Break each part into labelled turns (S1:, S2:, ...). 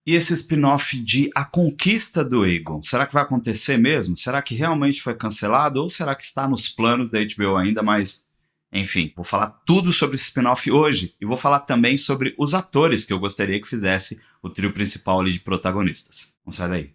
S1: E esse spin-off de A Conquista do Aegon, será que vai acontecer mesmo? Será que realmente foi cancelado? Ou será que está nos planos da HBO ainda? Mas, enfim, vou falar tudo sobre esse spin-off hoje. E vou falar também sobre os atores que eu gostaria que fizesse o trio principal ali de protagonistas. Não sai daí.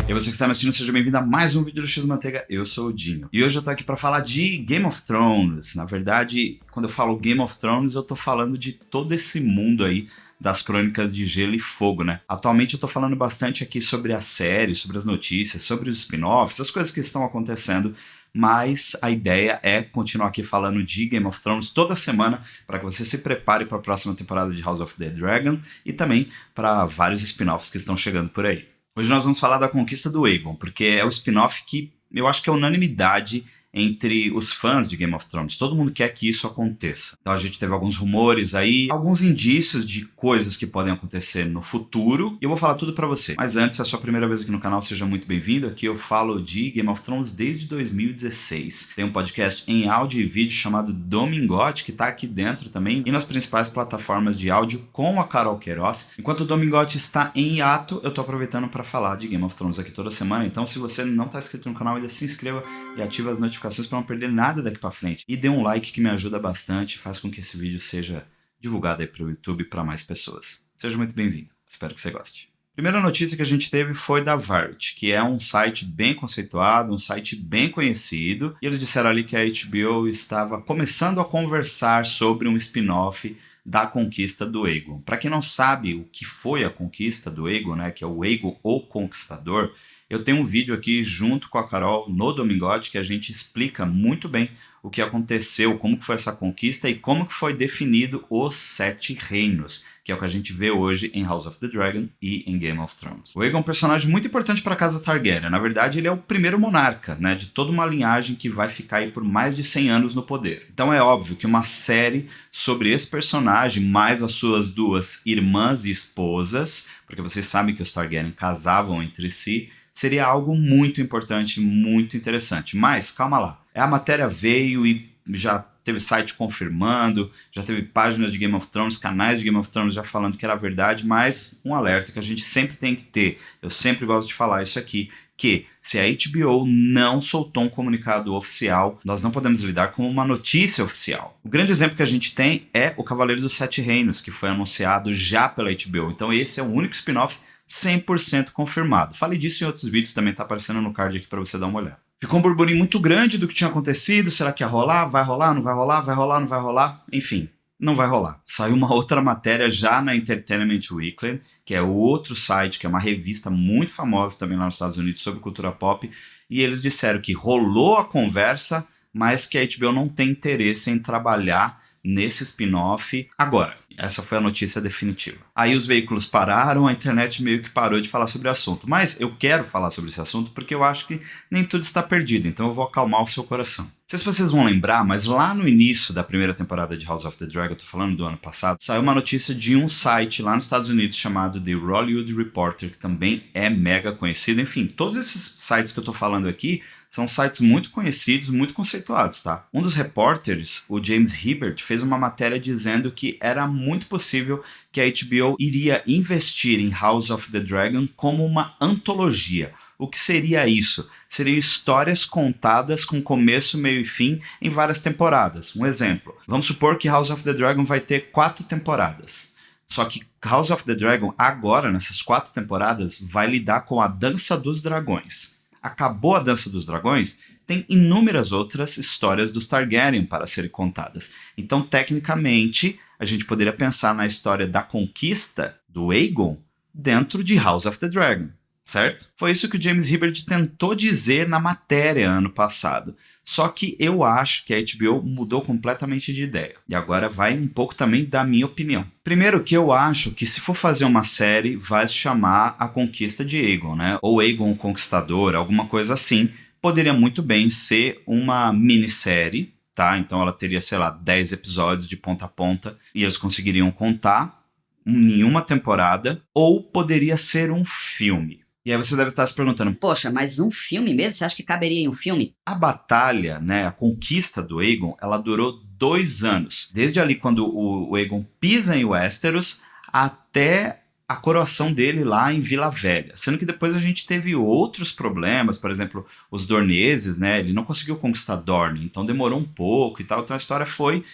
S1: E você que está me assistindo, seja bem-vindo a mais um vídeo do X-Manteiga, eu sou o Dinho. E hoje eu tô aqui para falar de Game of Thrones. Na verdade, quando eu falo Game of Thrones, eu tô falando de todo esse mundo aí das crônicas de Gelo e Fogo, né? Atualmente eu tô falando bastante aqui sobre a série, sobre as notícias, sobre os spin-offs, as coisas que estão acontecendo, mas a ideia é continuar aqui falando de Game of Thrones toda semana para que você se prepare para a próxima temporada de House of the Dragon e também para vários spin-offs que estão chegando por aí. Hoje nós vamos falar da Conquista do Aegon, porque é o spin-off que eu acho que é unanimidade entre os fãs de Game of Thrones. Todo mundo quer que isso aconteça. Então a gente teve alguns rumores aí, alguns indícios de coisas que podem acontecer no futuro, e eu vou falar tudo pra você. Mas antes, se é a sua primeira vez aqui no canal, seja muito bem-vindo. Aqui eu falo de Game of Thrones desde 2016. Tem um podcast em áudio e vídeo chamado Domingote, que tá aqui dentro também, e nas principais plataformas de áudio com a Carol Queiroz. Enquanto o Domingote está em hiato, eu tô aproveitando para falar de Game of Thrones aqui toda semana. Então se você não tá inscrito no canal, ainda se inscreva e ative as notificações para não perder nada daqui para frente. E dê um like que me ajuda bastante, faz com que esse vídeo seja divulgado aí para o YouTube para mais pessoas. Seja muito bem-vindo, espero que você goste. Primeira notícia que a gente teve foi da Variety, que é um site bem conceituado, um site bem conhecido, e eles disseram ali que a HBO estava começando a conversar sobre um spin-off da Conquista do Aegon. Para quem não sabe o que foi a Conquista do Aegon, né, que é o Aegon o Conquistador, eu tenho um vídeo aqui junto com a Carol no Domingote que a gente explica muito bem o que aconteceu, como que foi essa conquista e como que foi definido os 7 reinos, que é o que a gente vê hoje em House of the Dragon e em Game of Thrones. O Aegon é um personagem muito importante para a casa Targaryen. Na verdade, ele é o primeiro monarca, né, de toda uma linhagem que vai ficar aí por mais de 100 anos no poder. Então é óbvio que uma série sobre esse personagem, mais as suas duas irmãs e esposas, porque vocês sabem que os Targaryen casavam entre si, seria algo muito importante, muito interessante. Mas, calma lá. A matéria veio e já teve site confirmando, já teve páginas de Game of Thrones, canais de Game of Thrones já falando que era verdade, mas um alerta que a gente sempre tem que ter. Eu sempre gosto de falar isso aqui, que se a HBO não soltou um comunicado oficial, nós não podemos lidar com uma notícia oficial. O grande exemplo que a gente tem é o Cavaleiros dos Sete Reinos, que foi anunciado já pela HBO. Então esse é o único spin-off 100% confirmado. Falei disso em outros vídeos, também tá aparecendo no card aqui para você dar uma olhada. Ficou um burburinho muito grande do que tinha acontecido, será que ia rolar? Vai rolar? Não vai rolar? Vai rolar? Não vai rolar? Enfim, não vai rolar. Saiu uma outra matéria já na Entertainment Weekly, que é outro site, que é uma revista muito famosa também lá nos Estados Unidos sobre cultura pop, e eles disseram que rolou a conversa, mas que a HBO não tem interesse em trabalhar nesse spin-off agora. Essa foi a notícia definitiva. Aí os veículos pararam, a internet meio que parou de falar sobre o assunto. Mas eu quero falar sobre esse assunto porque eu acho que nem tudo está perdido, então eu vou acalmar o seu coração. Não sei se vocês vão lembrar, mas lá no início da primeira temporada de House of the Dragon, eu tô falando do ano passado, saiu uma notícia de um site lá nos Estados Unidos chamado The Hollywood Reporter, que também é mega conhecido. Enfim, todos esses sites que eu tô falando aqui são sites muito conhecidos, muito conceituados, tá? Um dos repórteres, o James Hibbert, fez uma matéria dizendo que era muito possível que a HBO iria investir em House of the Dragon como uma antologia. O que seria isso? Seriam histórias contadas com começo, meio e fim em várias temporadas. Um exemplo, vamos supor que House of the Dragon vai ter 4 temporadas. Só que House of the Dragon agora, nessas 4 temporadas, vai lidar com a Dança dos Dragões. Acabou a Dança dos Dragões, tem inúmeras outras histórias dos Targaryen para serem contadas. Então, tecnicamente, a gente poderia pensar na história da conquista do Aegon dentro de House of the Dragon, certo? Foi isso que o James Hibbert tentou dizer na matéria ano passado. Só que eu acho que a HBO mudou completamente de ideia. E agora vai um pouco também da minha opinião. Primeiro que eu acho que se for fazer uma série, vai se chamar A Conquista de Aegon, né? Ou Aegon o Conquistador, alguma coisa assim. Poderia muito bem ser uma minissérie, tá? Então ela teria, sei lá, 10 episódios de ponta a ponta e eles conseguiriam contar em uma temporada. Ou poderia ser um filme. E aí você deve estar se perguntando,
S2: poxa, mas um filme mesmo? Você acha que caberia em um filme?
S1: A batalha, né, a conquista do Aegon, ela durou 2 anos. Desde ali quando o Aegon pisa em Westeros até a coroação dele lá em Vila Velha. Sendo que depois a gente teve outros problemas, por exemplo, os Dorneses, né? Ele não conseguiu conquistar Dorne, então demorou um pouco e tal, então a história foi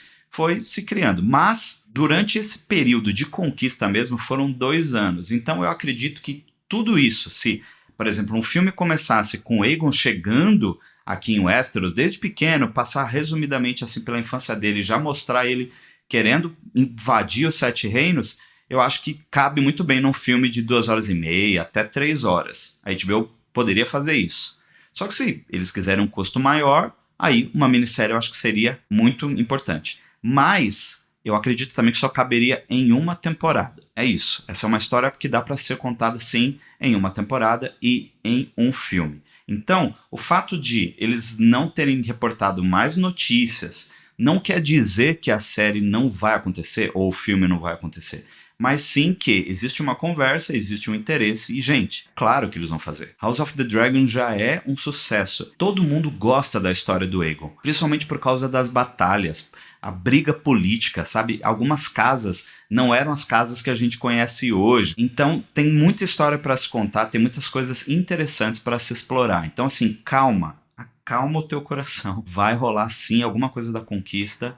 S1: se criando. Mas, durante esse período de conquista mesmo, foram 2 anos. Então eu acredito que tudo isso, se, por exemplo, um filme começasse com Aegon chegando aqui em Westeros, desde pequeno, passar resumidamente assim pela infância dele, já mostrar ele querendo invadir os 7 reinos, eu acho que cabe muito bem num filme de 2h30, até 3 horas. A HBO poderia fazer isso. Só que se eles quiserem um custo maior, aí uma minissérie eu acho que seria muito importante. Mas eu acredito também que só caberia em uma temporada. É isso. Essa é uma história que dá para ser contada, sim, em uma temporada e em um filme. Então, o fato de eles não terem reportado mais notícias não quer dizer que a série não vai acontecer ou o filme não vai acontecer. Mas sim que existe uma conversa, existe um interesse e, gente, claro que eles vão fazer. House of the Dragon já é um sucesso. Todo mundo gosta da história do Aegon, principalmente por causa das batalhas, a briga política, sabe? Algumas casas não eram as casas que a gente conhece hoje. Então, tem muita história para se contar, tem muitas coisas interessantes para se explorar. Então, assim, calma, acalma o teu coração. Vai rolar, sim, alguma coisa da conquista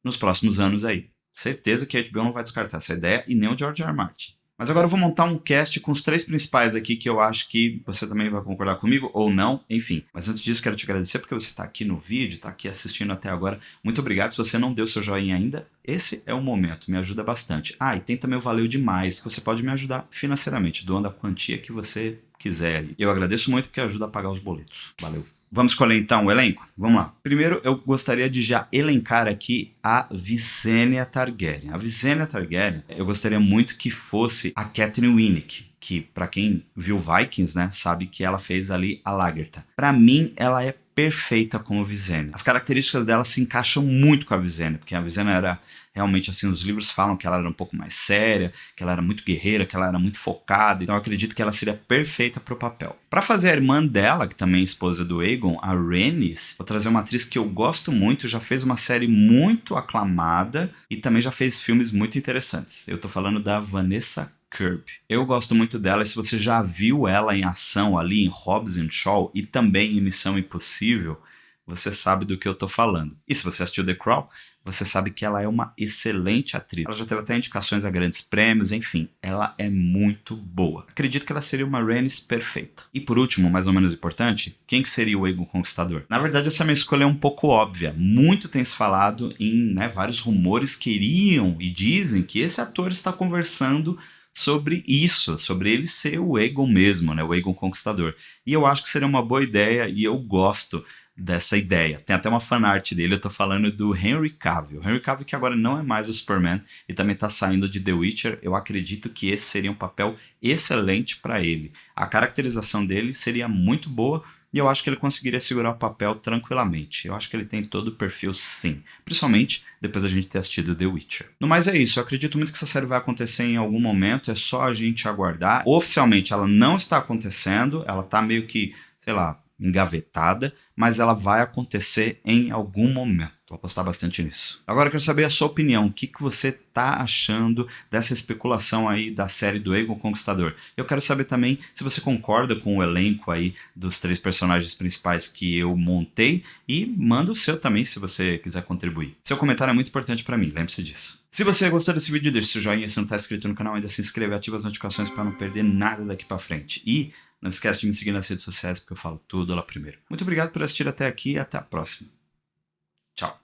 S1: nos próximos anos aí. Certeza que a HBO não vai descartar essa ideia e nem o George R. R. Martin. Mas agora eu vou montar um cast com os 3 principais aqui que eu acho que você também vai concordar comigo ou não, enfim. Mas antes disso quero te agradecer porque você está aqui no vídeo, está aqui assistindo até agora. Muito obrigado. Se você não deu seu joinha ainda, esse é o momento, me ajuda bastante. E tem também o Valeu Demais, você pode me ajudar financeiramente, doando a quantia que você quiser. Eu agradeço muito porque ajuda a pagar os boletos. Valeu. Vamos escolher então o elenco? Vamos lá. Primeiro eu gostaria de já elencar aqui a Visenya Targaryen. A Visenya Targaryen, eu gostaria muito que fosse a Catelyn Winnick, que para quem viu Vikings, né, sabe que ela fez ali a Lagertha. Para mim, ela é perfeita como Visenya. As características dela se encaixam muito com a Visenya, porque a Visenya era realmente assim, os livros falam que ela era um pouco mais séria, que ela era muito guerreira, que ela era muito focada, então eu acredito que ela seria perfeita pro papel. Para fazer a irmã dela, que também é esposa do Aegon, a Rhaenys, vou trazer uma atriz que eu gosto muito, já fez uma série muito aclamada e também já fez filmes muito interessantes. Eu tô falando da Vanessa Kirby. Eu gosto muito dela e se você já viu ela em ação ali em Hobbs and Shaw e também em Missão Impossível, você sabe do que eu tô falando. E se você assistiu The Crown, você sabe que ela é uma excelente atriz. Ela já teve até indicações a grandes prêmios, enfim, ela é muito boa. Acredito que ela seria uma Rhaenys perfeita. E por último, mais ou menos importante, quem que seria o Aegon Conquistador? Na verdade, essa minha escolha é um pouco óbvia. Muito tem se falado em vários rumores que iriam e dizem que esse ator está conversando sobre isso, sobre ele ser o Aegon mesmo, né, o Aegon Conquistador. E eu acho que seria uma boa ideia e eu gosto dessa ideia. Tem até uma fanart dele, eu tô falando do Henry Cavill. Henry Cavill que agora não é mais o Superman e também tá saindo de The Witcher. Eu acredito que esse seria um papel excelente para ele. A caracterização dele seria muito boa e eu acho que ele conseguiria segurar o papel tranquilamente. Eu acho que ele tem todo o perfil sim, principalmente depois da gente ter assistido The Witcher. No mais é isso, eu acredito muito que essa série vai acontecer em algum momento, é só a gente aguardar. Oficialmente ela não está acontecendo, ela tá meio que, sei lá, engavetada, mas ela vai acontecer em algum momento. Vou apostar bastante nisso. Agora eu quero saber a sua opinião. O que você tá achando dessa especulação aí da série do Aegon Conquistador? Eu quero saber também se você concorda com o elenco aí dos 3 personagens principais que eu montei e manda o seu também se você quiser contribuir. Seu comentário é muito importante para mim, lembre-se disso. Se você gostou desse vídeo, deixa seu joinha. Se não tá inscrito no canal ainda, se inscreve e ativa as notificações para não perder nada daqui para frente. E não esquece de me seguir nas redes sociais porque eu falo tudo lá primeiro. Muito obrigado por assistir até aqui e até a próxima. Tchau.